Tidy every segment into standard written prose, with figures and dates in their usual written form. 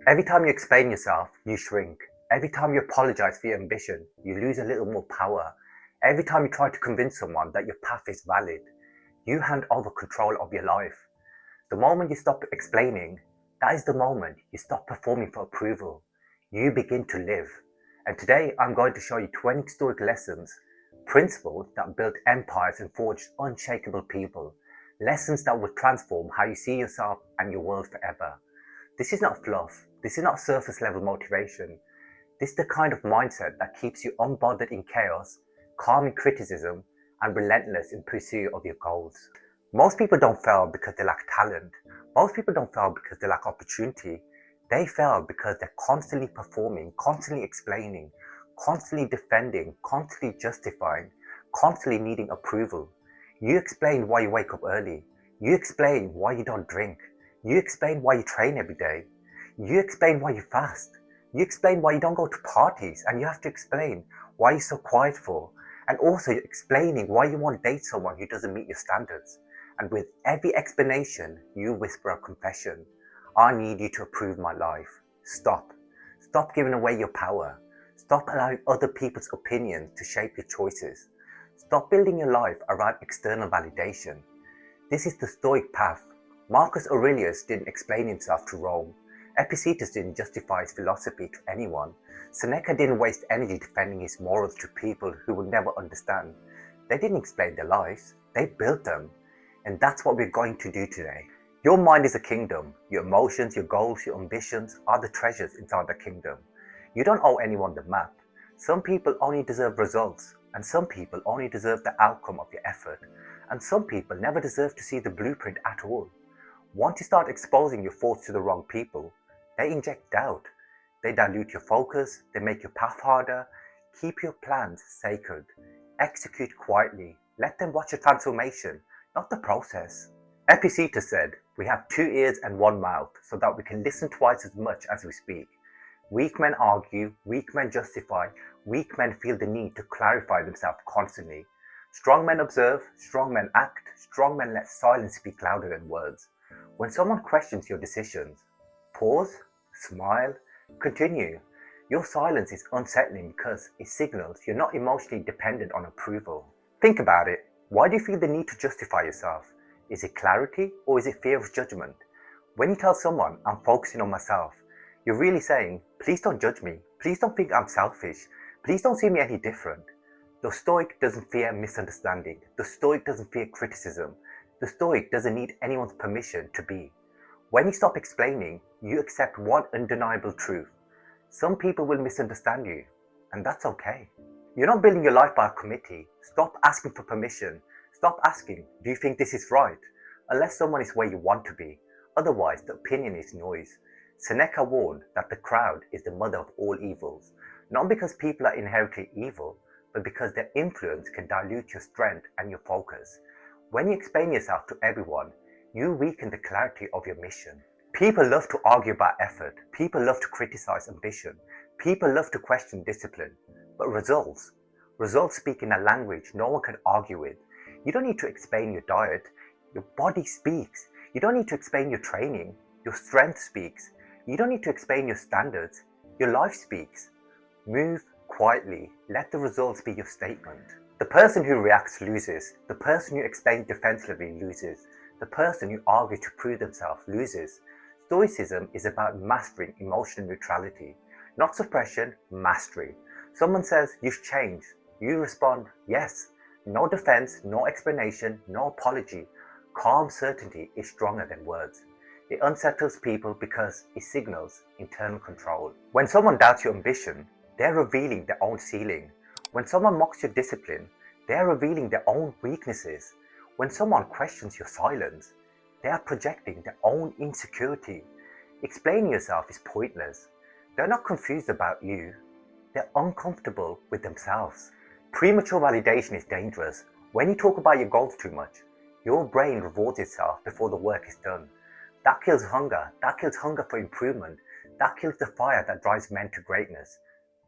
Every time you explain yourself, you shrink. Every time you apologize for your ambition, you lose a little more power. Every time you try to convince someone that your path is valid, you hand over control of your life. The moment you stop explaining, that is the moment you stop performing for approval. You begin to live. And today I'm going to show you 20 Stoic lessons, principles that built empires and forged unshakable people, lessons that will transform how you see yourself and your world forever. This is not fluff. This is not surface level motivation. This is the kind of mindset that keeps you unbothered in chaos, calm in criticism, and relentless in pursuit of your goals. Most people don't fail because they lack talent. Most people don't fail because they lack opportunity. They fail because they're constantly performing, constantly explaining, constantly defending, constantly justifying, constantly needing approval. You explain why you wake up early. You explain why you don't drink. You explain why you train every day. You explain why you fast. You explain why you don't go to parties, and you have to explain why you're so quiet for. And also you're explaining why you won't date someone who doesn't meet your standards. And with every explanation, you whisper a confession. I need you to approve my life. Stop. Stop giving away your power. Stop allowing other people's opinions to shape your choices. Stop building your life around external validation. This is the Stoic path. Marcus Aurelius didn't explain himself to Rome. Epictetus didn't justify his philosophy to anyone. Seneca didn't waste energy defending his morals to people who would never understand. They didn't explain their lives, they built them. And that's what we're going to do today. Your mind is a kingdom. Your emotions, your goals, your ambitions are the treasures inside the kingdom. You don't owe anyone the map. Some people only deserve results, and some people only deserve the outcome of your effort, and some people never deserve to see the blueprint at all. Once you start exposing your thoughts to the wrong people, they inject doubt. They dilute your focus, they make your path harder. Keep your plans sacred. Execute quietly. Let them watch your transformation, not the process. Epictetus said, "We have 2 ears and 1 mouth, so that we can listen twice as much as we speak." Weak men argue, weak men justify, weak men feel the need to clarify themselves constantly. Strong men observe, strong men act, strong men let silence speak louder than words. When someone questions your decisions, pause, smile, continue. Your silence is unsettling because it signals you're not emotionally dependent on approval. Think about it. Why do you feel the need to justify yourself? Is it clarity or is it fear of judgment? When you tell someone, "I'm focusing on myself," you're really saying, "Please don't judge me. Please don't think I'm selfish. Please don't see me any different." The Stoic doesn't fear misunderstanding. The Stoic doesn't fear criticism. The Stoic doesn't need anyone's permission to be. When you stop explaining, you accept one undeniable truth. Some people will misunderstand you, and that's okay. You're not building your life by a committee. Stop asking for permission. Stop asking, "Do you think this is right?" Unless someone is where you want to be. Otherwise, the opinion is noise. Seneca warned that the crowd is the mother of all evils, not because people are inherently evil, but because their influence can dilute your strength and your focus. When you explain yourself to everyone, you weaken the clarity of your mission. People love to argue about effort. People love to criticize ambition. People love to question discipline. But results speak in a language no one can argue with. You don't need to explain your diet. Your body speaks. You don't need to explain your training. Your strength speaks. You don't need to explain your standards. Your life speaks. Move quietly. Let the results be your statement. The person who reacts loses. The person who explains defensively loses. The person who argues to prove themselves loses. Stoicism is about mastering emotional neutrality, not suppression, mastery. Someone says, "You've changed." You respond, "Yes." No defense, no explanation, no apology. Calm certainty is stronger than words. It unsettles people because it signals internal control. When someone doubts your ambition, they're revealing their own ceiling. When someone mocks your discipline, they're revealing their own weaknesses. When someone questions your silence, they are projecting their own insecurity. Explaining yourself is pointless. They're not confused about you. They're uncomfortable with themselves. Premature validation is dangerous. When you talk about your goals too much, your brain rewards itself before the work is done. That kills hunger. That kills hunger for improvement. That kills the fire that drives men to greatness.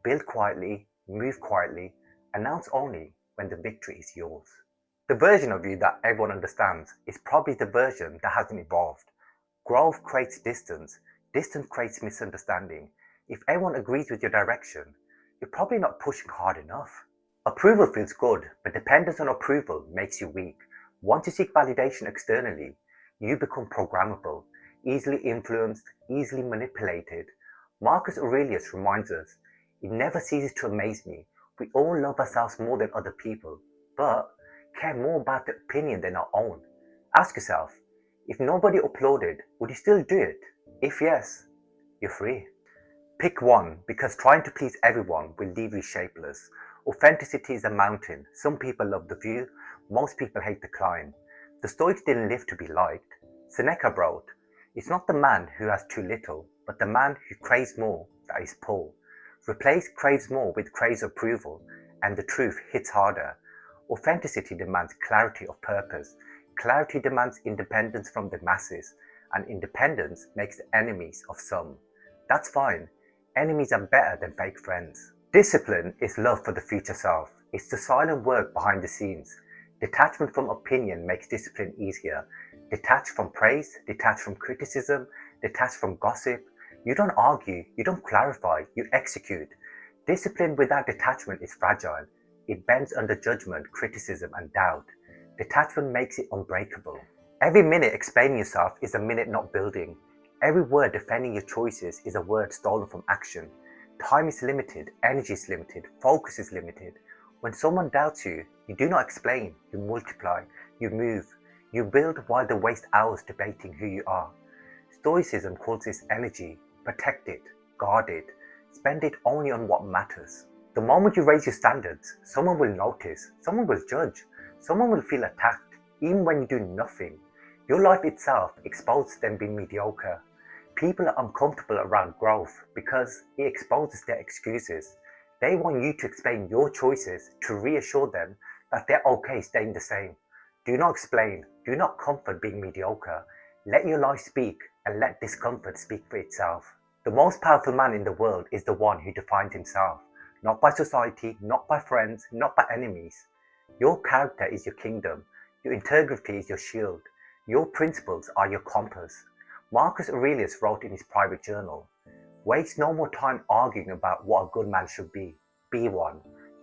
Build quietly, move quietly, announce only when the victory is yours. The version of you that everyone understands is probably the version that hasn't evolved. Growth creates distance. Distance creates misunderstanding. If everyone agrees with your direction, you're probably not pushing hard enough. Approval feels good, but dependence on approval makes you weak. Once you seek validation externally, you become programmable, easily influenced, easily manipulated. Marcus Aurelius reminds us, it never ceases to amaze me. We all love ourselves more than other people, but care more about the opinion than our own. Ask yourself, if nobody applauded, would you still do it? If yes, you're free. Pick one, because trying to please everyone will leave you shapeless. Authenticity is a mountain. Some people love the view, most people hate the climb. The Stoics didn't live to be liked. Seneca wrote, "It's not the man who has too little, but the man who craves more that is poor." Replace craves more with craves approval, and the truth hits harder. Authenticity demands clarity of purpose. Clarity demands independence from the masses, and independence makes enemies of some. That's fine. Enemies are better than fake friends. Discipline is love for the future self. It's the silent work behind the scenes. Detachment from opinion makes discipline easier. Detach from praise, detach from criticism, detach from gossip. You don't argue, you don't clarify, you execute. Discipline without detachment is fragile. It bends under judgment, criticism, and doubt. Detachment makes it unbreakable. Every minute explaining yourself is a minute not building. Every word defending your choices is a word stolen from action. Time is limited, energy is limited, focus is limited. When someone doubts you, you do not explain, you multiply, you move, you build while they waste hours debating who you are. Stoicism calls this energy. Protect it, guard it, spend it only on what matters. The moment you raise your standards, someone will notice, someone will judge, someone will feel attacked, even when you do nothing. Your life itself exposes them being mediocre. People are uncomfortable around growth because it exposes their excuses. They want you to explain your choices to reassure them that they're okay staying the same. Do not explain, do not comfort being mediocre. Let your life speak and let discomfort speak for itself. The most powerful man in the world is the one who defines himself, not by society, not by friends, not by enemies. Your character is your kingdom, your integrity is your shield, your principles are your compass. Marcus Aurelius wrote in his private journal, "Waste no more time arguing about what a good man should be. Be one.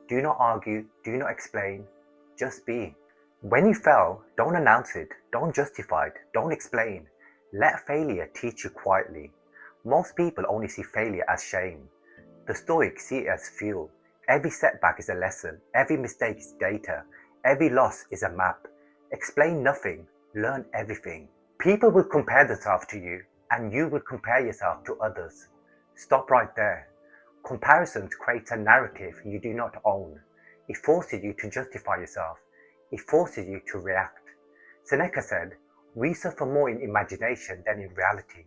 Do not argue, do not explain, just be." When you fail, don't announce it, don't justify it, don't explain. Let failure teach you quietly. Most people only see failure as shame. The Stoics see it as fuel. Every setback is a lesson, every mistake is data, every loss is a map. Explain nothing, learn everything. People will compare themselves to you, and you will compare yourself to others. Stop right there. Comparisons create a narrative you do not own. It forces you to justify yourself. It forces you to react. Seneca said, "We suffer more in imagination than in reality."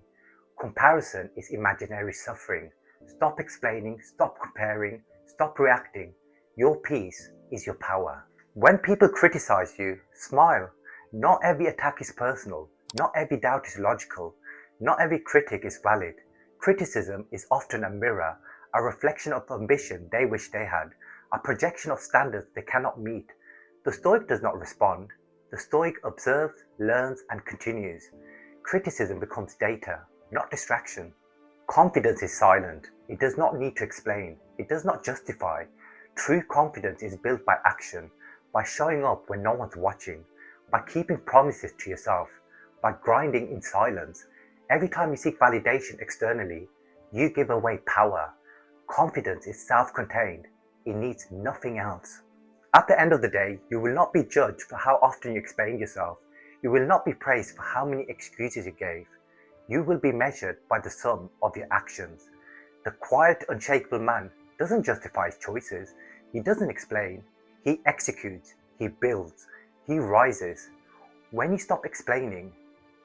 Comparison is imaginary suffering. Stop explaining, stop comparing, stop reacting. Your peace is your power. When people criticize you, smile. Not every attack is personal. Not every doubt is logical. Not every critic is valid. Criticism is often a mirror, a reflection of ambition they wish they had, a projection of standards they cannot meet. The Stoic does not respond. The Stoic observes, learns, and continues. Criticism becomes data, not distraction. Confidence is silent. It does not need to explain. It does not justify. True confidence is built by action, by showing up when no one's watching, by keeping promises to yourself, by grinding in silence. Every time you seek validation externally, you give away power. Confidence is self-contained. It needs nothing else. At the end of the day, you will not be judged for how often you explain yourself. You will not be praised for how many excuses you gave. You will be measured by the sum of your actions. The quiet, unshakable man doesn't justify his choices. He doesn't explain. He executes. He builds. He rises. When you stop explaining,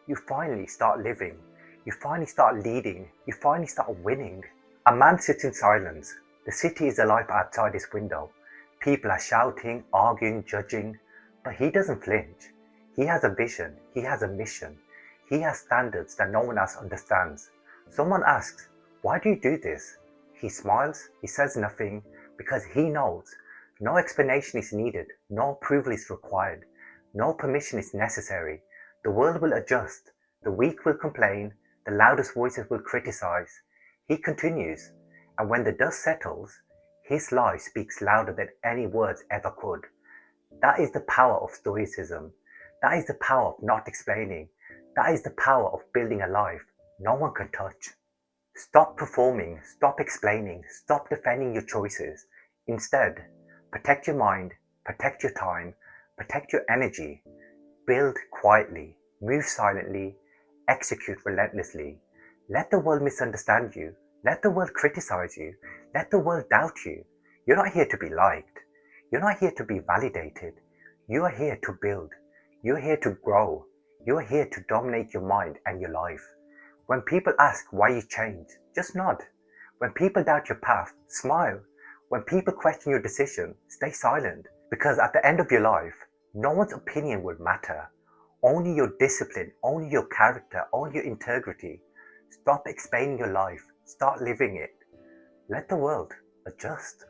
you finally start living. You finally start leading. You finally start winning. A man sits in silence. The city is alive outside his window. People are shouting, arguing, judging, but he doesn't flinch. He has a vision. He has a mission. He has standards that no one else understands. Someone asks, "Why do you do this?" He smiles. He says nothing because he knows no explanation is needed. No approval is required. No permission is necessary. The world will adjust. The weak will complain. The loudest voices will criticize. He continues, and when the dust settles, his lie speaks louder than any words ever could. That is the power of Stoicism. That is the power of not explaining. That is the power of building a life no one can touch. Stop performing, stop explaining, stop defending your choices. Instead, protect your mind, protect your time, protect your energy. Build quietly, move silently, execute relentlessly. Let the world misunderstand you. Let the world criticize you. Let the world doubt you. You're not here to be liked. You're not here to be validated. You are here to build. You're here to grow. You're here to dominate your mind and your life. When people ask why you changed, just nod. When people doubt your path, smile. When people question your decision, stay silent. Because at the end of your life, no one's opinion will matter. Only your discipline, only your character, only your integrity. Stop explaining your life. Start living it. Let the world adjust.